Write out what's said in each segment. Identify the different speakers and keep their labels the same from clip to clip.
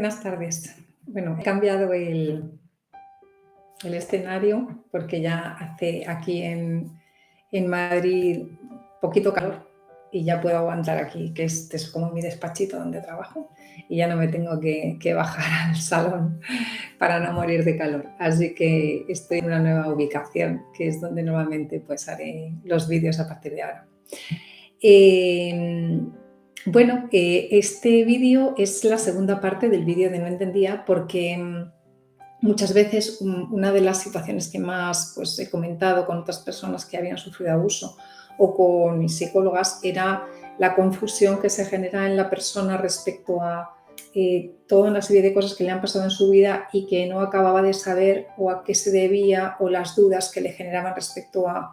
Speaker 1: Buenas tardes. Bueno, he cambiado el escenario porque ya hace aquí en Madrid poquito calor y ya puedo aguantar aquí, que este es como mi despachito donde trabajo y ya no me tengo que bajar al salón para no morir de calor. Así que estoy en una nueva ubicación, que es donde normalmente pues haré los vídeos a partir de ahora. Este vídeo es la segunda parte del vídeo de No Entendía porque muchas veces una de las situaciones que más pues, he comentado con otras personas que habían sufrido abuso o con mis psicólogas era la confusión que se genera en la persona respecto a toda una serie de cosas que le han pasado en su vida y que no acababa de saber o a qué se debía, o las dudas que le generaban respecto a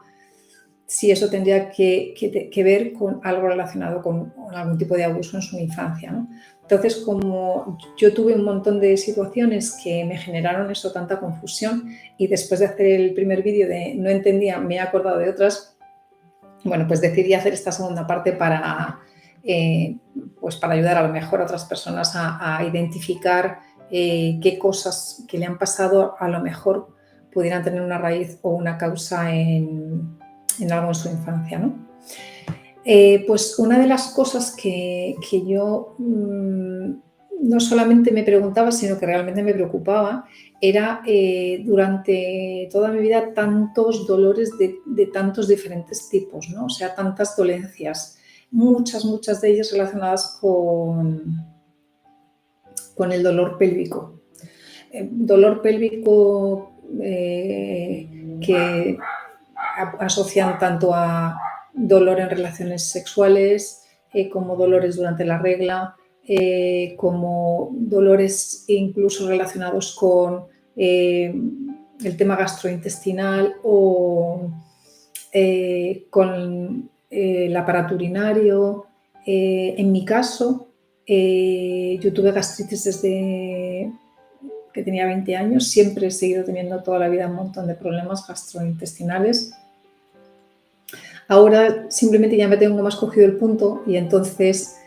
Speaker 1: si eso tendría que ver con algo relacionado con algún tipo de abuso en su infancia, ¿no? Entonces, como yo tuve un montón de situaciones que me generaron eso, tanta confusión, y después de hacer el primer vídeo de No Entendía, me he acordado de otras, bueno, pues decidí hacer esta segunda parte para ayudar a lo mejor a otras personas a identificar qué cosas que le han pasado a lo mejor pudieran tener una raíz o una causa en algo en su infancia, ¿no? Pues una de las cosas que yo no solamente me preguntaba, sino que realmente me preocupaba, era durante toda mi vida tantos dolores de tantos diferentes tipos, ¿no? O sea, tantas dolencias, muchas de ellas relacionadas con el dolor pélvico. Dolor pélvico que asocian tanto a dolor en relaciones sexuales como dolores durante la regla, como dolores incluso relacionados con el tema gastrointestinal o con el aparato urinario. En mi caso, yo tuve gastritis desde que tenía 20 años, siempre he seguido teniendo toda la vida un montón de problemas gastrointestinales. Ahora simplemente ya me tengo más cogido el punto y entonces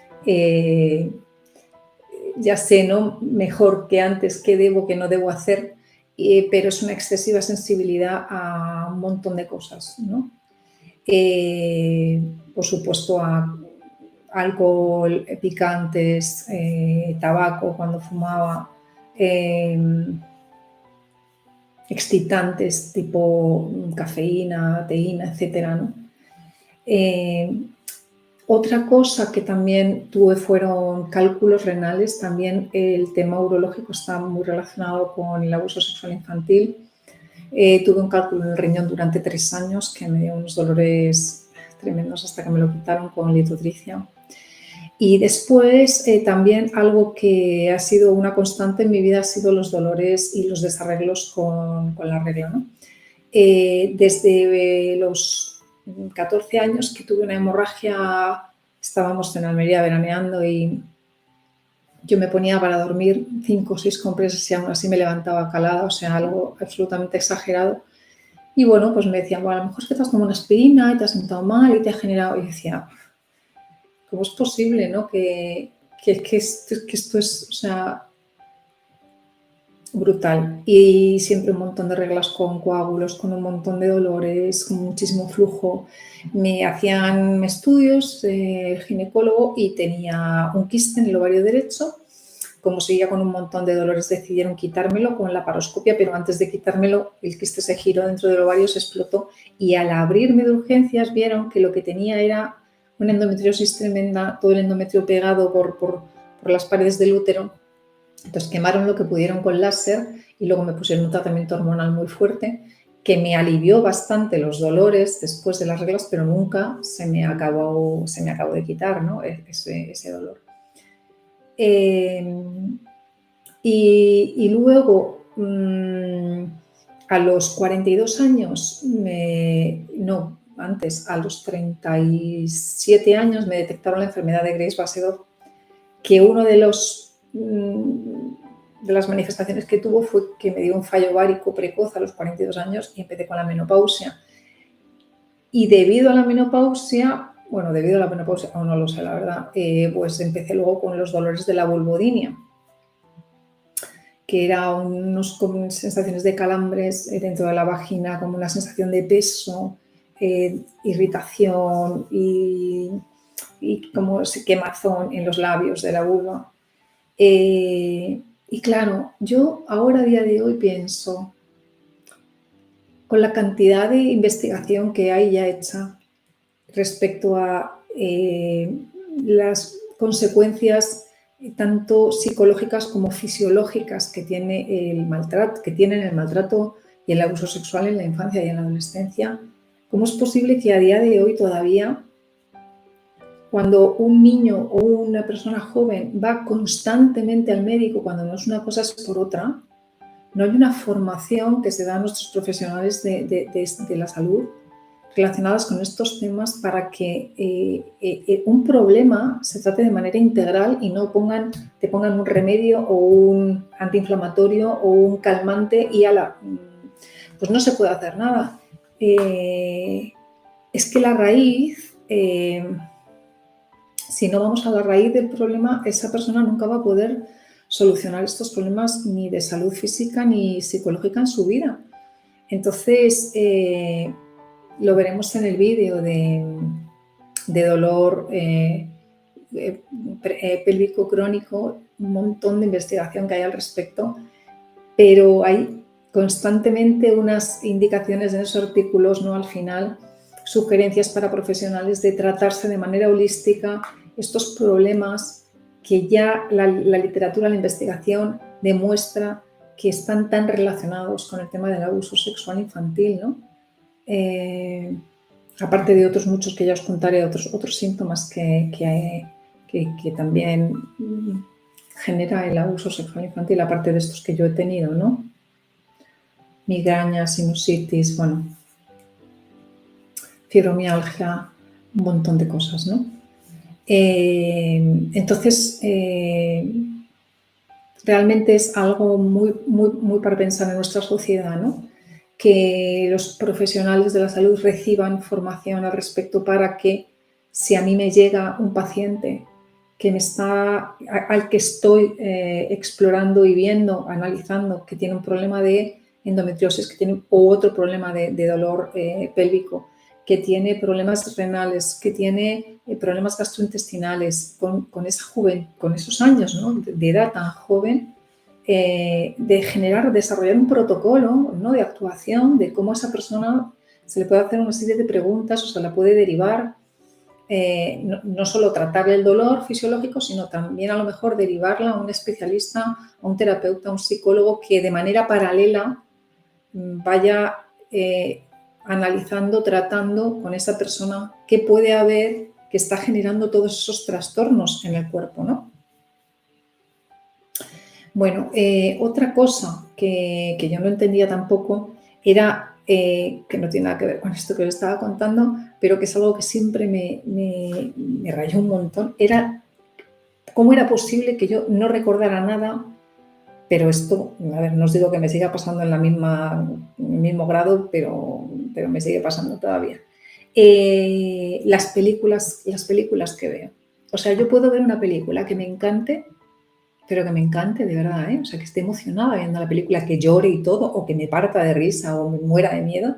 Speaker 1: ya sé, ¿no?, mejor que antes qué debo, qué no debo hacer, pero es una excesiva sensibilidad a un montón de cosas, ¿no? Por supuesto a alcohol, picantes, tabaco cuando fumaba, excitantes tipo cafeína, teína, etcétera, ¿no? Otra cosa que también tuve fueron cálculos renales. También el tema urológico está muy relacionado con el abuso sexual infantil. Tuve un cálculo en el riñón durante 3 años que me dio unos dolores tremendos hasta que me lo quitaron con litotricia. Y después también algo que ha sido una constante en mi vida ha sido los dolores y los desarreglos con la regla, ¿no? Desde los 14 años que tuve una hemorragia, estábamos en Almería veraneando y yo me ponía para dormir 5 o 6 compresas y aún así me levantaba calada, o sea, algo absolutamente exagerado. Y bueno, pues me decían, bueno, a lo mejor es que te has tomado una aspirina y te has sentado mal y te ha generado... Y decía, ¿cómo es posible, no? Que esto es, o sea, brutal. Y siempre un montón de reglas con coágulos, con un montón de dolores, con muchísimo flujo. Me hacían estudios el ginecólogo y tenía un quiste en el ovario derecho. Como seguía con un montón de dolores, decidieron quitármelo con la laparoscopia, pero antes de quitármelo el quiste se giró dentro del ovario, se explotó y al abrirme de urgencias vieron que lo que tenía era una endometriosis tremenda, todo el endometrio pegado por las paredes del útero. Entonces quemaron lo que pudieron con láser y luego me pusieron un tratamiento hormonal muy fuerte que me alivió bastante los dolores después de las reglas, pero nunca se me acabó de quitar, ¿no?, ese dolor. Y luego, a los 42 años, a los 37 años me detectaron la enfermedad de Graves-Basedow, que uno de las manifestaciones que tuvo fue que me dio un fallo ovárico precoz a los 42 años y empecé con la menopausia. Y debido a la menopausia, aún no lo sé la verdad, pues empecé luego con los dolores de la vulvodinia. que era unos como sensaciones de calambres dentro de la vagina, como una sensación de peso, irritación y como quemazón en los labios de la vulva. Y claro, yo ahora a día de hoy pienso, con la cantidad de investigación que hay ya hecha respecto a las consecuencias tanto psicológicas como fisiológicas que tienen el maltrato y el abuso sexual en la infancia y en la adolescencia, ¿cómo es posible que a día de hoy todavía, cuando un niño o una persona joven va constantemente al médico, cuando no es una cosa es por otra, no hay una formación que se da a nuestros profesionales de la salud relacionadas con estos temas para que un problema se trate de manera integral y no te pongan un remedio o un antiinflamatorio o un calmante y pues no se puede hacer nada. Es que la raíz, si no vamos a la raíz del problema, esa persona nunca va a poder solucionar estos problemas ni de salud física ni psicológica en su vida. Entonces, lo veremos en el vídeo de dolor pélvico crónico, un montón de investigación que hay al respecto, pero hay constantemente unas indicaciones en esos artículos, ¿no? Al final, sugerencias para profesionales de tratarse de manera holística estos problemas que ya la literatura, la investigación demuestra que están tan relacionados con el tema del abuso sexual infantil, ¿no? Aparte de otros muchos que ya os contaré, otros síntomas que también genera el abuso sexual infantil, aparte de estos que yo he tenido, ¿no? Migraña, sinusitis, bueno, fibromialgia, un montón de cosas, ¿no? Entonces, realmente es algo muy para pensar en nuestra sociedad, ¿no? Que los profesionales de la salud reciban formación al respecto para que, si a mí me llega un paciente al que estoy explorando y viendo, analizando, que tiene un problema de endometriosis, que tiene otro problema de dolor pélvico, que tiene problemas renales, que tiene problemas gastrointestinales, con esos años, ¿no? de edad tan joven, desarrollar un protocolo, ¿no? de actuación, de cómo a esa persona se le puede hacer una serie de preguntas o se la puede derivar, no solo tratarle el dolor fisiológico, sino también a lo mejor derivarla a un especialista, a un terapeuta, a un psicólogo que de manera paralela vaya analizando, tratando con esa persona qué puede haber que está generando todos esos trastornos en el cuerpo, ¿no? Bueno, otra cosa que yo no entendía tampoco era, que no tiene nada que ver con esto que os estaba contando, pero que es algo que siempre me rayó un montón, era cómo era posible que yo no recordara nada, pero esto, a ver, no os digo que me siga pasando en el mismo grado, pero me sigue pasando todavía. Las películas que veo. O sea, yo puedo ver una película que me encante, pero que me encante de verdad, o sea, que esté emocionada viendo la película, que llore y todo, o que me parta de risa o me muera de miedo,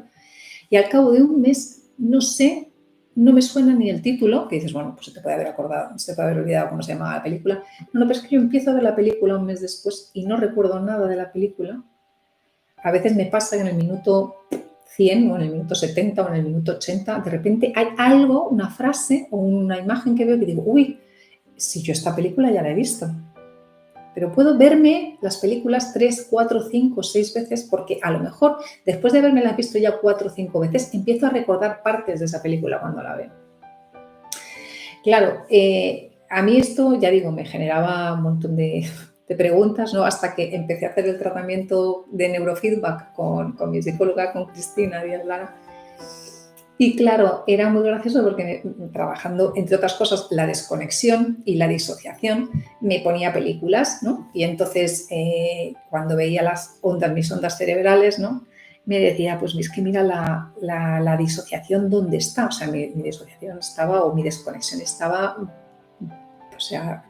Speaker 1: y al cabo de un mes, no sé, no me suena ni el título, que dices, bueno, pues se te puede haber olvidado cómo se llamaba la película. No, pero es que yo empiezo a ver la película un mes después y no recuerdo nada de la película. A veces me pasa que en el minuto 100 o en el minuto 70 o en el minuto 80, de repente hay algo, una frase o una imagen que veo que digo, uy, si yo esta película ya la he visto. Pero puedo verme las películas 3, 4, 5, 6 veces porque a lo mejor después de haberme las visto ya 4 o 5 veces empiezo a recordar partes de esa película cuando la veo. Claro, a mí esto, ya digo, me generaba un montón de preguntas, ¿no? Hasta que empecé a hacer el tratamiento de neurofeedback con mi psicóloga, con Cristina Díaz Lara. Y claro, era muy gracioso porque trabajando, entre otras cosas, la desconexión y la disociación, me ponía películas, ¿no? Y entonces, cuando veía mis ondas cerebrales, ¿no? Me decía, pues es que mira la disociación dónde está. O sea, mi disociación estaba, o mi desconexión estaba, o sea,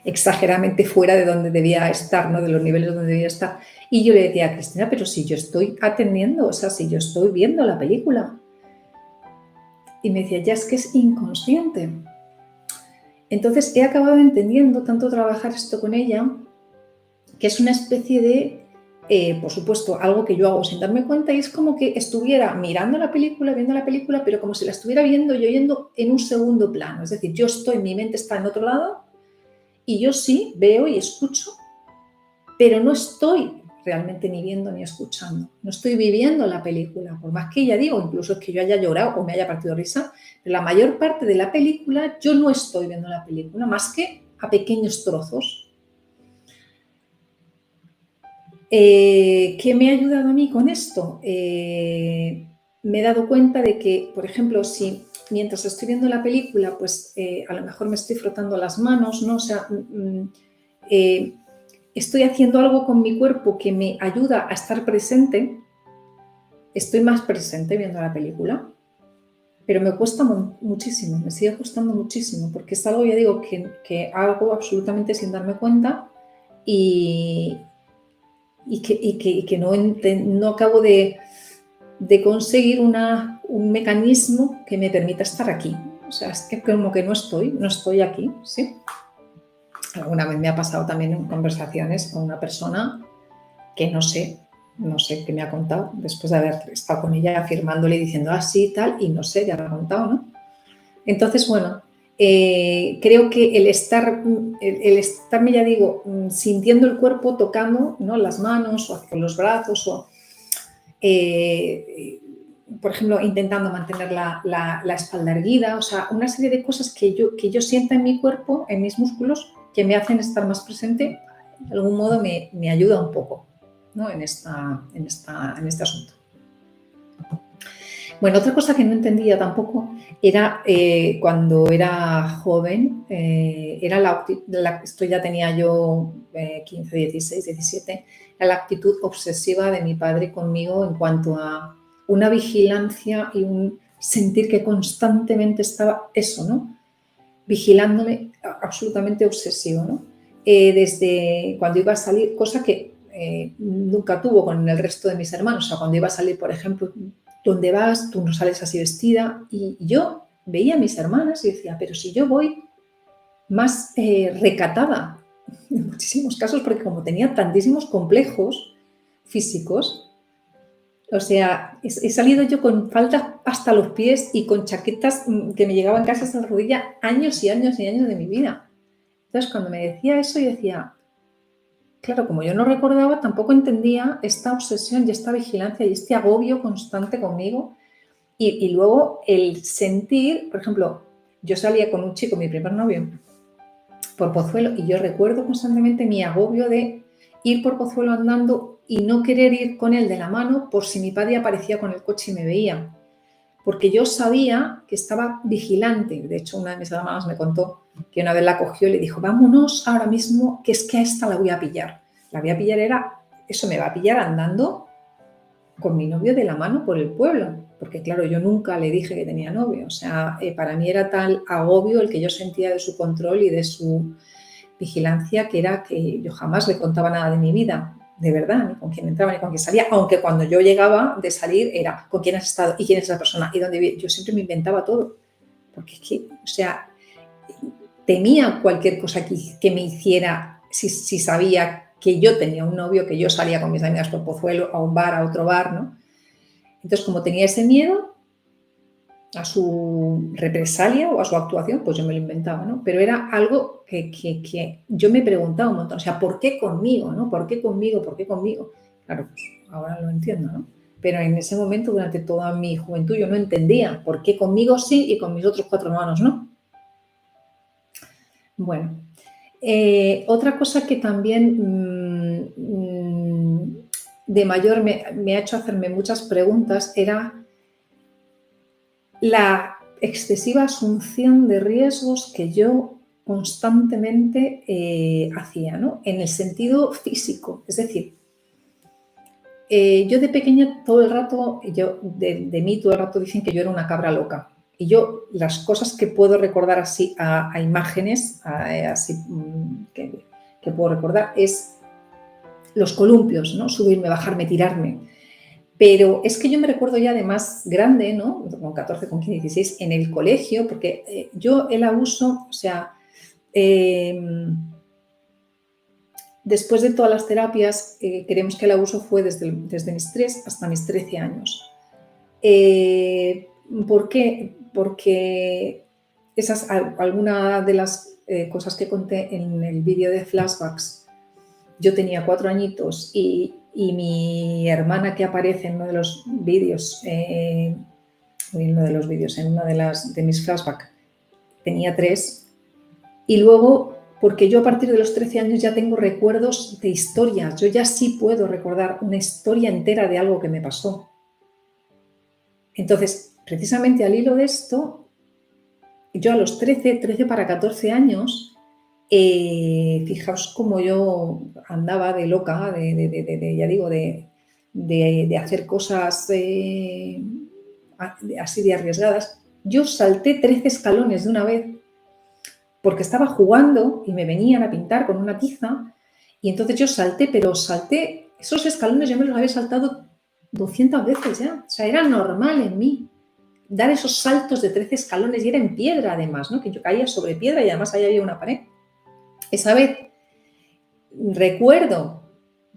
Speaker 1: exageradamente fuera de donde debía estar, ¿no? De los niveles donde debía estar. Y yo le decía a Cristina, pero si yo estoy atendiendo, o sea, si yo estoy viendo la película. Y me decía, ya es que es inconsciente. Entonces he acabado entendiendo tanto trabajar esto con ella, que es una especie de, por supuesto, algo que yo hago sin darme cuenta, y es como que estuviera mirando la película, viendo la película, pero como si la estuviera viendo y oyendo en un segundo plano. Es decir, yo estoy, mi mente está en otro lado, y yo sí veo y escucho, pero no estoy realmente ni viendo ni escuchando. No estoy viviendo la película, por más que ella diga, incluso es que yo haya llorado o me haya partido risa, pero la mayor parte de la película yo no estoy viendo la película, más que a pequeños trozos. ¿Qué me ha ayudado a mí con esto? Me he dado cuenta de que, por ejemplo, si mientras estoy viendo la película, pues a lo mejor me estoy frotando las manos, ¿no? O sea, estoy haciendo algo con mi cuerpo que me ayuda a estar presente, estoy más presente viendo la película, pero me cuesta muchísimo, me sigue costando muchísimo, porque es algo, ya digo, que hago absolutamente sin darme cuenta y que no acabo de conseguir un mecanismo que me permita estar aquí. O sea, es que como que no estoy aquí, ¿sí? Alguna vez me ha pasado también en conversaciones con una persona que no sé qué me ha contado, después de haber estado con ella afirmándole y diciendo, sí, tal, y no sé, ya me ha contado, ¿no? Entonces, bueno, creo que el estarme, ya digo, sintiendo el cuerpo, tocando, ¿no? Las manos o los brazos, o por ejemplo, intentando mantener la espalda erguida, o sea, una serie de cosas que yo sienta en mi cuerpo, en mis músculos, que me hacen estar más presente, de algún modo me ayuda un poco, ¿no? en este asunto. Bueno, otra cosa que no entendía tampoco era cuando era joven, esto ya tenía yo 15, 16, 17, era la actitud obsesiva de mi padre conmigo en cuanto a una vigilancia y un sentir que constantemente estaba eso, ¿no? Vigilándome, absolutamente obsesivo, ¿no? Desde cuando iba a salir, cosa que nunca tuvo con el resto de mis hermanos, o sea, cuando iba a salir, por ejemplo, ¿dónde vas? Tú no sales así vestida. Y yo veía a mis hermanas y decía, pero si yo voy más recatada, en muchísimos casos, porque como tenía tantísimos complejos físicos, o sea, he salido yo con faldas hasta los pies y con chaquetas que me llegaban casi hasta la rodilla años y años y años de mi vida. Entonces, cuando me decía eso, yo decía, claro, como yo no recordaba, tampoco entendía esta obsesión y esta vigilancia y este agobio constante conmigo. Y luego el sentir, por ejemplo, yo salía con un chico, mi primer novio, por Pozuelo, y yo recuerdo constantemente mi agobio de ir por Pozuelo andando y no querer ir con él de la mano por si mi padre aparecía con el coche y me veía. Porque yo sabía que estaba vigilante. De hecho, una de mis hermanas me contó que una vez la cogió y le dijo, vámonos ahora mismo, que es que a esta la voy a pillar. La voy a pillar eso me va a pillar andando con mi novio de la mano por el pueblo. Porque claro, yo nunca le dije que tenía novio. O sea, para mí era tal agobio el que yo sentía de su control y de su vigilancia, que era que yo jamás le contaba nada de mi vida, de verdad, ni con quién entraba, ni con quién salía, aunque cuando yo llegaba de salir era con quién has estado y quién es esa persona y dónde vive. Yo siempre me inventaba todo, porque es que, o sea, temía cualquier cosa que me hiciera si sabía que yo tenía un novio, que yo salía con mis amigas por Pozuelo, a un bar, a otro bar, ¿no? Entonces, como tenía ese miedo a su represalia o a su actuación, pues yo me lo inventaba, ¿no? Pero era algo que yo me preguntaba un montón, o sea, ¿por qué conmigo, no? ¿Por qué conmigo? ¿Por qué conmigo? Claro, pues ahora lo entiendo, ¿no? Pero en ese momento, durante toda mi juventud, yo no entendía por qué conmigo sí y con mis otros 4 hermanos no. Bueno, otra cosa que también de mayor me ha hecho hacerme muchas preguntas era la excesiva asunción de riesgos que yo constantemente hacía, ¿no? En el sentido físico. Es decir, yo de pequeña todo el rato, de mí todo el rato dicen que yo era una cabra loca. Y yo las cosas que puedo recordar así a imágenes, así que puedo recordar, es los columpios, ¿no? Subirme, bajarme, tirarme. Pero es que yo me recuerdo ya de más grande, ¿no? Con 14, con 15, 16, en el colegio, porque yo el abuso, o sea, después de todas las terapias, creemos que el abuso fue desde mis 3 hasta mis 13 años. ¿Por qué? Porque alguna de las cosas que conté en el vídeo de flashbacks, yo tenía 4 añitos y mi hermana que aparece en uno de los vídeos, en una de mis flashbacks, tenía 3. Y luego, porque yo a partir de los 13 años ya tengo recuerdos de historias, yo ya sí puedo recordar una historia entera de algo que me pasó. Entonces, precisamente al hilo de esto, yo a los 13 para 14 años, fijaos cómo yo andaba de loca, ya digo, de hacer cosas así de arriesgadas. Yo salté 13 escalones de una vez porque estaba jugando y me venían a pintar con una tiza y entonces yo salté, pero salté, esos escalones yo me los había saltado 200 veces ya, o sea, era normal en mí dar esos saltos de 13 escalones y era en piedra además, ¿no? Que yo caía sobre piedra y además ahí había una pared. Esa vez recuerdo,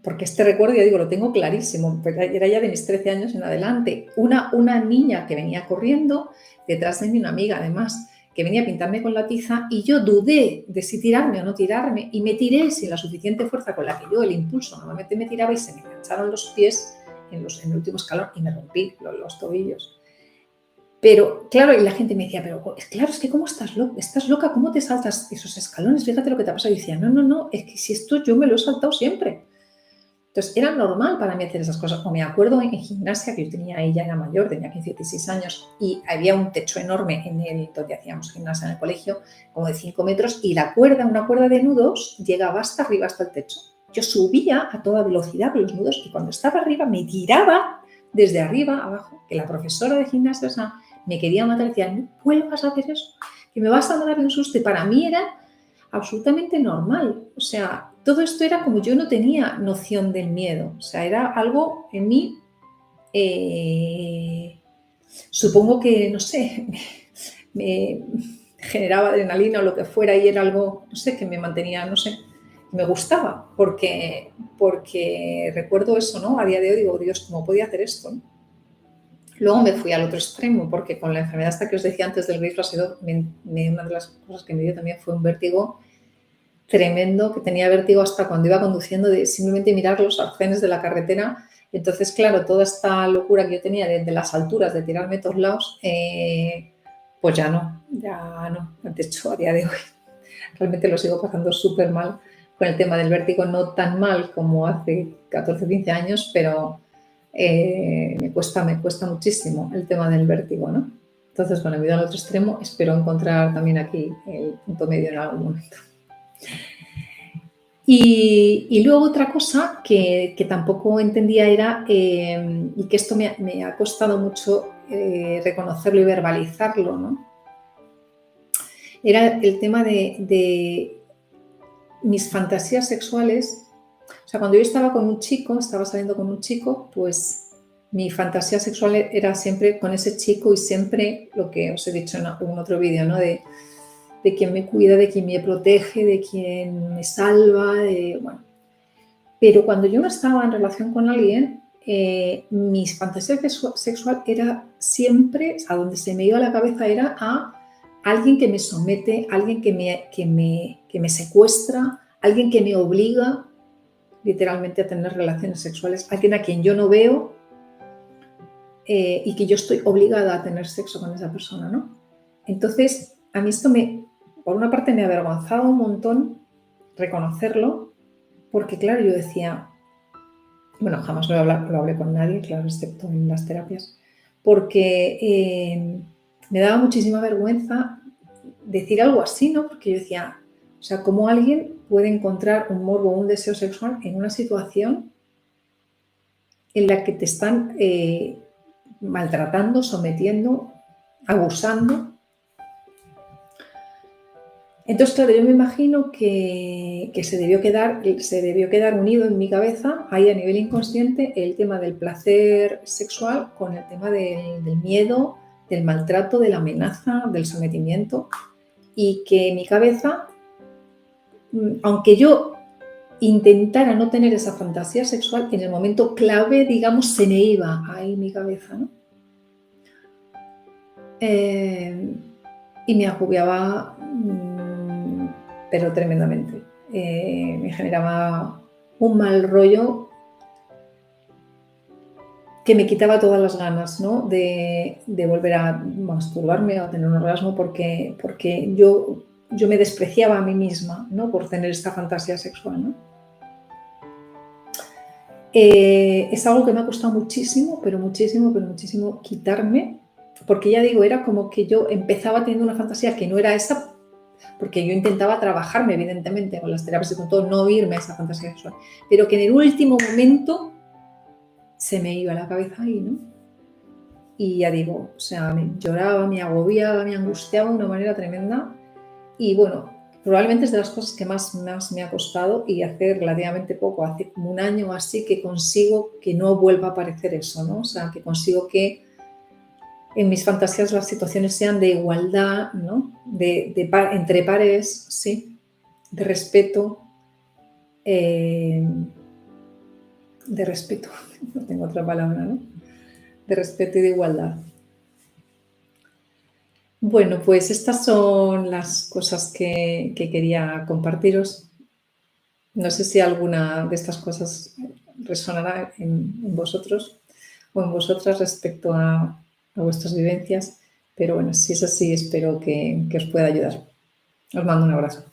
Speaker 1: porque este recuerdo, ya digo, lo tengo clarísimo, era ya de mis 13 años en adelante, una niña que venía corriendo, detrás de mí una amiga además, que venía a pintarme con la tiza y yo dudé de si tirarme o no tirarme y me tiré sin la suficiente fuerza con la que yo el impulso normalmente me tiraba y se me engancharon los pies en el último escalón y me rompí los tobillos. Pero, claro, y la gente me decía, pero claro, es que ¿cómo estás loca? ¿Estás loca? ¿Cómo te saltas esos escalones? Fíjate lo que te ha pasado. Y decía, no, es que si esto yo me lo he saltado siempre. Entonces, era normal para mí hacer esas cosas. O me acuerdo en gimnasia, que yo ella era mayor, tenía 15, 16 años, y había un techo enorme donde hacíamos gimnasia en el colegio, como de 5 metros, y una cuerda de nudos, llegaba hasta arriba, hasta el techo. Yo subía a toda velocidad con los nudos y cuando estaba arriba me tiraba desde arriba abajo, que la profesora de gimnasia me quería matar, decía, no vuelvas a hacer eso, que me vas a dar un susto. Y para mí era absolutamente normal. O sea, todo esto era como yo no tenía noción del miedo. O sea, era algo en mí, supongo que, no sé, me generaba adrenalina o lo que fuera y era algo, no sé, que me mantenía, no sé, me gustaba. Porque recuerdo eso, ¿no? A día de hoy digo, Dios, ¿cómo podía hacer esto? ¿No? Luego me fui al otro extremo, porque con la enfermedad hasta que os decía antes del grifo, una de las cosas que me dio también fue un vértigo tremendo, que tenía vértigo hasta cuando iba conduciendo, de simplemente mirar los arcenes de la carretera. Entonces, claro, toda esta locura que yo tenía de las alturas, de tirarme a todos lados, pues ya no. De hecho, a día de hoy realmente lo sigo pasando súper mal con el tema del vértigo, no tan mal como hace 14, 15 años, pero me cuesta muchísimo el tema del vértigo, ¿no? Entonces, bueno, me he ido al otro extremo, espero encontrar también aquí el punto medio en algún momento. Y luego otra cosa que tampoco entendía era, y que esto me ha costado mucho reconocerlo y verbalizarlo, ¿no? Era el tema de mis fantasías sexuales. O sea, cuando yo estaba saliendo con un chico, pues mi fantasía sexual era siempre con ese chico y siempre lo que os he dicho en algún otro vídeo, ¿no? De quien me cuida, de quien me protege, de quien me salva, bueno. Pero cuando yo no estaba en relación con alguien, mis fantasías sexual era siempre, a donde se me iba la cabeza era a alguien que me somete, alguien que me secuestra, alguien que me obliga literalmente a tener relaciones sexuales, alguien a quien yo no veo y que yo estoy obligada a tener sexo con esa persona, ¿no? Entonces, a mí esto por una parte me avergonzaba un montón reconocerlo, porque claro, yo decía, bueno, jamás lo hablé con nadie, claro, excepto en las terapias, porque me daba muchísima vergüenza decir algo así, ¿no? Porque yo decía, o sea, ¿cómo alguien puede encontrar un morbo o un deseo sexual en una situación en la que te están maltratando, sometiendo abusando. Entonces, claro, yo me imagino que se debió quedar unido en mi cabeza, ahí a nivel inconsciente, el tema del placer sexual con el tema del miedo, del maltrato, de la amenaza, del sometimiento, y que mi cabeza, aunque yo intentara no tener esa fantasía sexual, en el momento clave, digamos, se me iba ahí mi cabeza, ¿no? Y me agobiaba, pero tremendamente. Me generaba un mal rollo que me quitaba todas las ganas, ¿no? de volver a masturbarme o a tener un orgasmo porque yo me despreciaba a mí misma, ¿no? Por tener esta fantasía sexual, ¿no? Es algo que me ha costado muchísimo, pero muchísimo quitarme, porque ya digo, era como que yo empezaba teniendo una fantasía que no era esa, porque yo intentaba trabajarme, evidentemente, con las terapias y con todo, no irme a esa fantasía sexual, pero que en el último momento se me iba la cabeza ahí, ¿no? Y ya digo, o sea, me lloraba, me agobiaba, me angustiaba de una manera tremenda. Y bueno, probablemente es de las cosas que más me ha costado, y hace relativamente poco, hace como un año o así, que consigo que no vuelva a aparecer eso, ¿no? O sea, que consigo que en mis fantasías las situaciones sean de igualdad, ¿no? Entre pares, sí, de respeto, no tengo otra palabra, ¿no? De respeto y de igualdad. Bueno, pues estas son las cosas que quería compartiros. No sé si alguna de estas cosas resonará en vosotros o en vosotras respecto a vuestras vivencias, pero bueno, si es así, espero que os pueda ayudar. Os mando un abrazo.